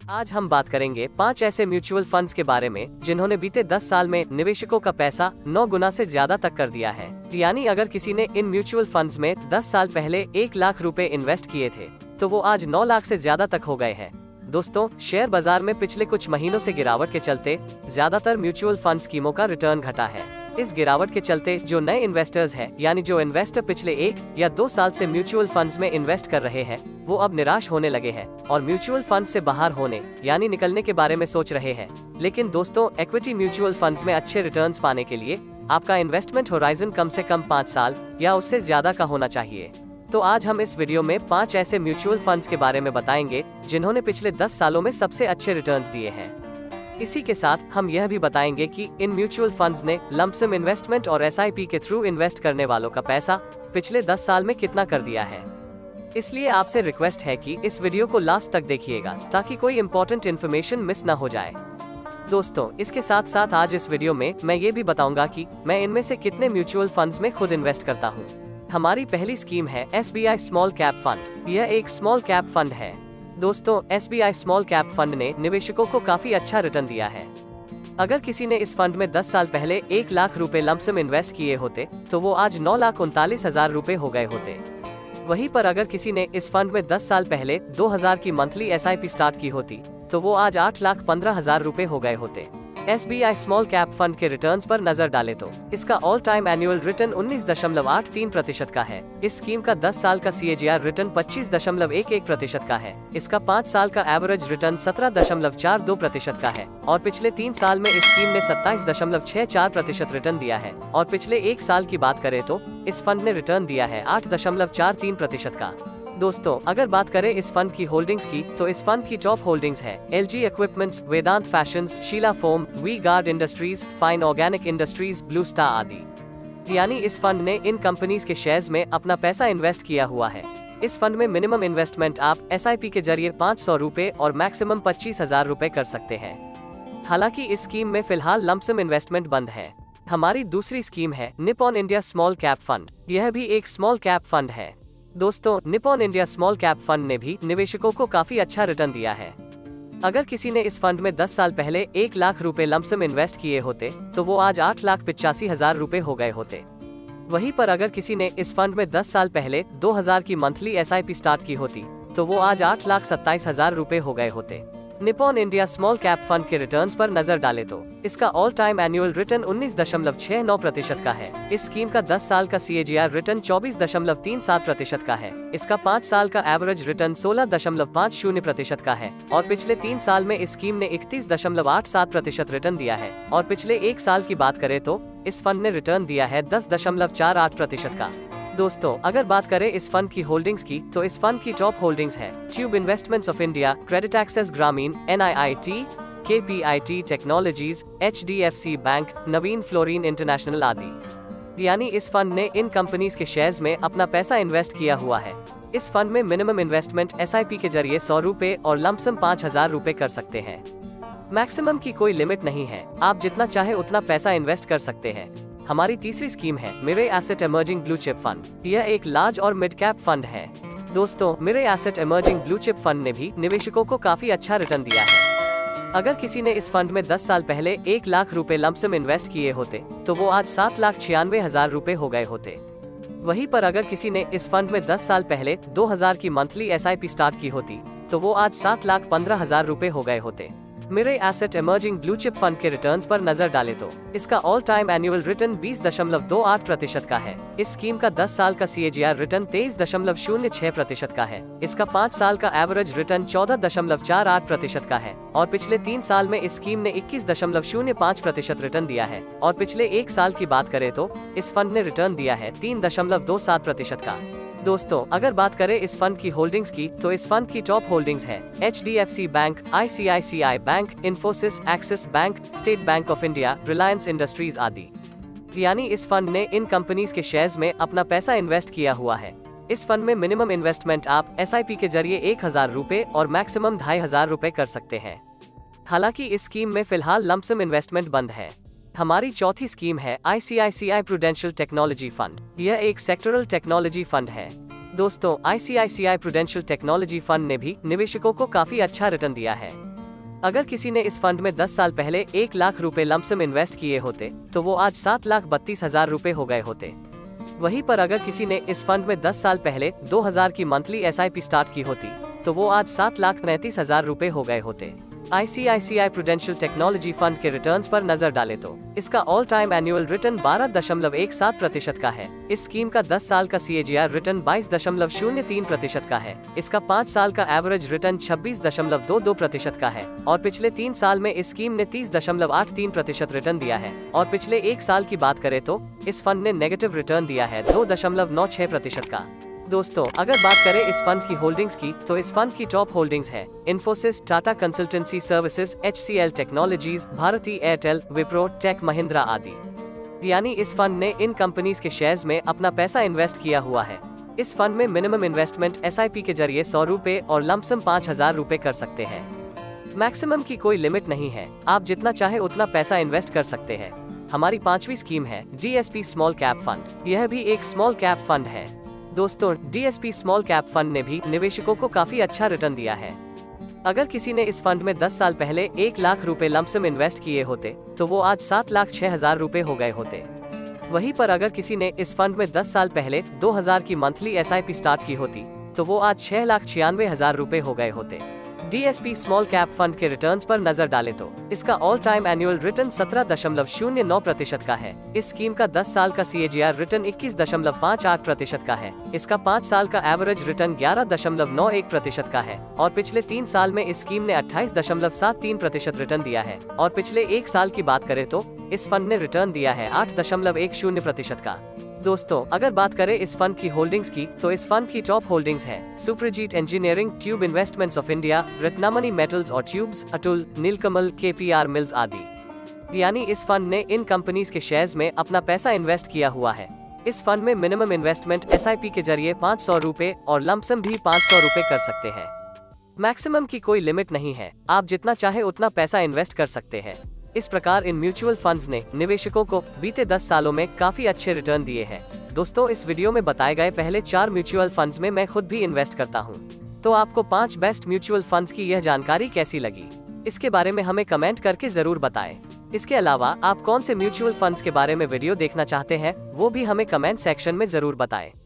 आज हम बात करेंगे 5 ऐसे म्यूचुअल फंड्स के बारे में जिन्होंने बीते 10 साल में निवेशकों का पैसा 9 गुना से ज्यादा तक कर दिया है। यानी अगर किसी ने इन म्यूचुअल फंड्स में 10 साल पहले 1 लाख रुपए इन्वेस्ट किए थे तो वो आज 9 लाख से ज्यादा तक हो गए हैं। दोस्तों, शेयर बाजार में पिछले कुछ महीनों से गिरावट के चलते ज्यादातर म्यूचुअल फंड स्कीमों का रिटर्न घटा है। इस गिरावट के चलते जो नए इन्वेस्टर्स हैं, यानी जो इन्वेस्टर पिछले 1 या 2 साल से म्यूचुअल फंड्स में इन्वेस्ट कर रहे हैं, वो अब निराश होने लगे हैं और म्यूचुअल फंड से बाहर होने यानी निकलने के बारे में सोच रहे हैं। लेकिन दोस्तों, इक्विटी म्यूचुअल फंड्स में अच्छे रिटर्न्स पाने के लिए आपका इन्वेस्टमेंट होराइजन कम से कम 5 साल या उससे ज्यादा का होना चाहिए। तो आज हम इस वीडियो में 5 ऐसे म्यूचुअल फंड्स के बारे में बताएंगे जिन्होंने पिछले 10 सालों में सबसे अच्छे रिटर्न्स दिए हैं। इसी के साथ हम यह भी बताएंगे कि इन म्यूचुअल फंड्स ने लंपसम इन्वेस्टमेंट और SIP के थ्रू इन्वेस्ट करने वालों का पैसा पिछले 10 साल में कितना कर दिया है। इसलिए आपसे रिक्वेस्ट है कि इस वीडियो को लास्ट तक देखिएगा ताकि कोई इम्पोर्टेंट इन्फॉर्मेशन मिस न हो जाए। दोस्तों, इसके साथ साथ आज इस वीडियो में मैं ये भी बताऊंगा कि मैं इनमें से कितने म्यूचुअल फंड्स में खुद इन्वेस्ट करता हूँ। हमारी पहली स्कीम है SBI स्मॉल कैप फंड। यह एक स्मॉल कैप फंड है। दोस्तों, SBI स्मॉल कैप फंड ने निवेशकों को काफी अच्छा रिटर्न दिया है। अगर किसी ने इस फंड में 10 साल पहले 1 लाख रुपए लमसम इन्वेस्ट किए होते तो वो आज 9,39,000 रुपए हो गए होते। वहीं पर अगर किसी ने इस फंड में 10 साल पहले 2,000 की मंथली SIP स्टार्ट की होती तो वो आज 8,15,000 रुपए हो गए होते। SBI स्मॉल कैप फंड के रिटर्न्स पर नजर डालें तो इसका ऑल टाइम एनुअल रिटर्न 19.83% का है। इस स्कीम का 10 साल का CAGR रिटर्न 25.11% का है। इसका 5 साल का एवरेज रिटर्न 17.42% का है और पिछले 3 साल में इस स्कीम ने 27.64% रिटर्न दिया है। और पिछले 1 साल की बात करें तो इस फंड ने रिटर्न दिया है 8.43% का। दोस्तों, अगर बात करें इस फंड की होल्डिंग्स की तो इस फंड की टॉप होल्डिंग्स है LG Equipments, Vedant Fashions, Sheela Foam, V Guard Industries, Fine Organic Industries, Blue Star आदि। यानी इस फंड ने इन कंपनीज के शेयर्स में अपना पैसा इन्वेस्ट किया हुआ है। इस फंड में मिनिमम इन्वेस्टमेंट आप SIP के जरिए 500 रुपए और मैक्सिमम 25,000 रुपए कर सकते हैं। हालांकि इस स्कीम में फिलहाल लमसम इन्वेस्टमेंट बंद है। हमारी दूसरी स्कीम है Nippon India small cap fund. यह भी एक स्मॉल कैप फंड है। दोस्तों, Nippon India small cap fund ने भी निवेशकों को काफी अच्छा रिटर्न दिया है। अगर किसी ने इस फंड में 10 साल पहले 1 लाख रुपए लमसम इन्वेस्ट किए होते तो वो आज 8,85,000 रुपए हो गए होते। वहीं पर अगर किसी ने इस फंड में 10 साल पहले 2,000 की मंथली SIP स्टार्ट की होती तो वो आज 8,27,000 रुपए हो गए होते। Nippon India small cap fund के रिटर्न्स पर नजर डालें तो इसका ऑल टाइम एनुअल रिटर्न 19.69% का है। इस स्कीम का 10 साल का CAGR रिटर्न 24.37% का है। इसका 5 साल का एवरेज रिटर्न 16.50% का है और पिछले 3 साल में इस स्कीम ने 31.87% रिटर्न दिया है। और पिछले 1 साल की बात करें तो इस फंड ने रिटर्न दिया है 10.48% का। दोस्तों, अगर बात करें इस फंड की होल्डिंग्स की तो इस फंड की टॉप होल्डिंग्स है Tube Investments of India, Credit Access Grameen, NIIT, KPIT Technologies, HDFC Bank, Navin Fluorine International आदि। यानी इस फंड ने इन कंपनीज के शेयर्स में अपना पैसा इन्वेस्ट किया हुआ है। इस फंड में मिनिमम इन्वेस्टमेंट SIP के जरिए 100 रुपए और लमसम 5,000 रुपए कर सकते हैं। मैक्सिमम की कोई लिमिट नहीं है, आप जितना चाहे उतना पैसा इन्वेस्ट कर सकते हैं। हमारी तीसरी स्कीम है Mirae Asset emerging blue chip fund. यह एक लार्ज और मिड कैप फंड है। दोस्तों, Mirae Asset emerging blue chip fund ने भी निवेशकों को काफी अच्छा रिटर्न दिया है। अगर किसी ने इस फंड में 10 साल पहले 1 लाख रुपए लमसम इन्वेस्ट किए होते तो वो आज 7,96,000 रुपए हो गए होते। वहीं पर अगर किसी ने इस फंड में 10 साल पहले 2,000 की मंथली SIP स्टार्ट की होती तो वो आज 7,15,000 रुपए हो गए होते। Mirae Asset emerging blue chip fund के रिटर्न्स पर नजर डालें तो इसका ऑल टाइम एनुअल रिटर्न 20.28% का है। इस स्कीम का 10 साल का CAGR रिटर्न 23.06% का है। इसका 5 साल का एवरेज रिटर्न 14.48% का है और पिछले 3 साल में इस स्कीम ने 21.05% रिटर्न दिया है। और पिछले 1 साल की बात करें तो इस फंड ने रिटर्न दिया है 3.27% का। दोस्तों, अगर बात करें इस फंड की होल्डिंग्स की तो इस फंड की टॉप होल्डिंग्स है HDFC bank, ICICI bank, Infosys, axis bank, state bank of India, Reliance industries आदि। यानी इस फंड ने इन कंपनीज के शेयर्स में अपना पैसा इन्वेस्ट किया हुआ है। इस फंड में मिनिमम इन्वेस्टमेंट आप SIP के जरिए 1,000 रुपए और मैक्सिमम 2,500 रुपए कर सकते हैं। हालांकि इस स्कीम में फिलहाल लमसम इन्वेस्टमेंट बंद है। हमारी चौथी स्कीम है ICICI प्रूडेंशियल टेक्नोलॉजी फंड। यह एक सेक्टरल टेक्नोलॉजी फंड है। दोस्तों, ICICI प्रूडेंशियल टेक्नोलॉजी फंड ने भी निवेशकों को काफी अच्छा रिटर्न दिया है। अगर किसी ने इस फंड में 10 साल पहले 1 लाख रुपए लमसम इन्वेस्ट किए होते तो वो आज 7,32,000 रुपए हो गए होते। वहीं पर अगर किसी ने इस फंड में 10 साल पहले 2,000 की मंथली SIP स्टार्ट की होती तो वो आज 7,35,000 रुपए हो गए होते। ICICI प्रूडेंशियल टेक्नोलॉजी फंड के रिटर्न्स पर नजर डालें तो इसका ऑल टाइम एनुअल रिटर्न 12.17% का है। इस स्कीम का 10 साल का CAGR रिटर्न 22.03% का है। इसका 5 साल का एवरेज रिटर्न 26.22% का है और पिछले 3 साल में इस स्कीम ने 30.83% रिटर्न दिया है। और पिछले 1 साल की बात करें तो इस फंड ने नेगेटिव रिटर्न दिया है 2.96% का। दोस्तों, अगर बात करें इस फंड की होल्डिंग्स की तो इस फंड की टॉप होल्डिंग्स है Infosys, Tata Consultancy Services, HCL Technologies, Bharti Airtel, Wipro, Tech Mahindra आदि। यानी इस फंड ने इन कंपनीज के शेयर्स में अपना पैसा इन्वेस्ट किया हुआ है। इस फंड में मिनिमम इन्वेस्टमेंट SIP के जरिए 100 रुपए और लमसम 5,000 रुपए कर सकते हैं। मैक्सिमम की कोई लिमिट नहीं है, आप जितना चाहे उतना पैसा इन्वेस्ट कर सकते हैं। हमारी 5वीं स्कीम है DSP स्मॉल कैप फंड। यह भी एक स्मॉल कैप फंड है। दोस्तों, DSP स्मॉल कैप फंड ने भी निवेशकों को काफी अच्छा रिटर्न दिया है। अगर किसी ने इस फंड में 10 साल पहले 1 लाख रुपए लमसम इन्वेस्ट किए होते तो वो आज 7,06,000 रुपए हो गए होते। वहीं पर अगर किसी ने इस फंड में 10 साल पहले 2,000 की मंथली SIP स्टार्ट की होती तो वो आज 6,96,000 रुपए हो गए होते। DSP स्मॉल कैप फंड के रिटर्न्स पर नजर डालें तो इसका ऑल टाइम एनुअल रिटर्न 17.09% का है। इस स्कीम का 10 साल का CAGR रिटर्न 21.58% का है। इसका 5 साल का एवरेज रिटर्न 11.91% का है और पिछले 3 साल में इस स्कीम ने 28.73% रिटर्न दिया है। और पिछले 1 साल की बात करें तो इस फंड ने रिटर्न दिया है 8.10% का। दोस्तों, अगर बात करें इस फंड की होल्डिंग्स की तो इस फंड की टॉप होल्डिंग्स है Suprajit Engineering, Tube Investments of India, Ratnamani Metals और Tubes, Atul, Nilkamal, KPR Mills आदि। यानी इस फंड ने इन कंपनीज के शेयर्स में अपना पैसा इन्वेस्ट किया हुआ है। इस फंड में मिनिमम इन्वेस्टमेंट SIP के जरिए 500 रुपए और लमसम भी 500 रुपए कर सकते हैं। मैक्सिमम की कोई लिमिट नहीं है, आप जितना चाहे उतना पैसा इन्वेस्ट कर सकते हैं। इस प्रकार इन म्यूचुअल फंड्स ने निवेशकों को बीते 10 सालों में काफी अच्छे रिटर्न दिए हैं। दोस्तों, इस वीडियो में बताए गए पहले 4 म्यूचुअल फंड्स में मैं खुद भी इन्वेस्ट करता हूं। तो आपको 5 बेस्ट म्यूचुअल फंड्स की यह जानकारी कैसी लगी, इसके बारे में हमें कमेंट करके जरूर बताएं। इसके अलावा आप कौन से म्यूचुअल फंड्स के बारे में वीडियो देखना चाहते हैं वो भी हमें कमेंट सेक्शन में जरूर बताएं।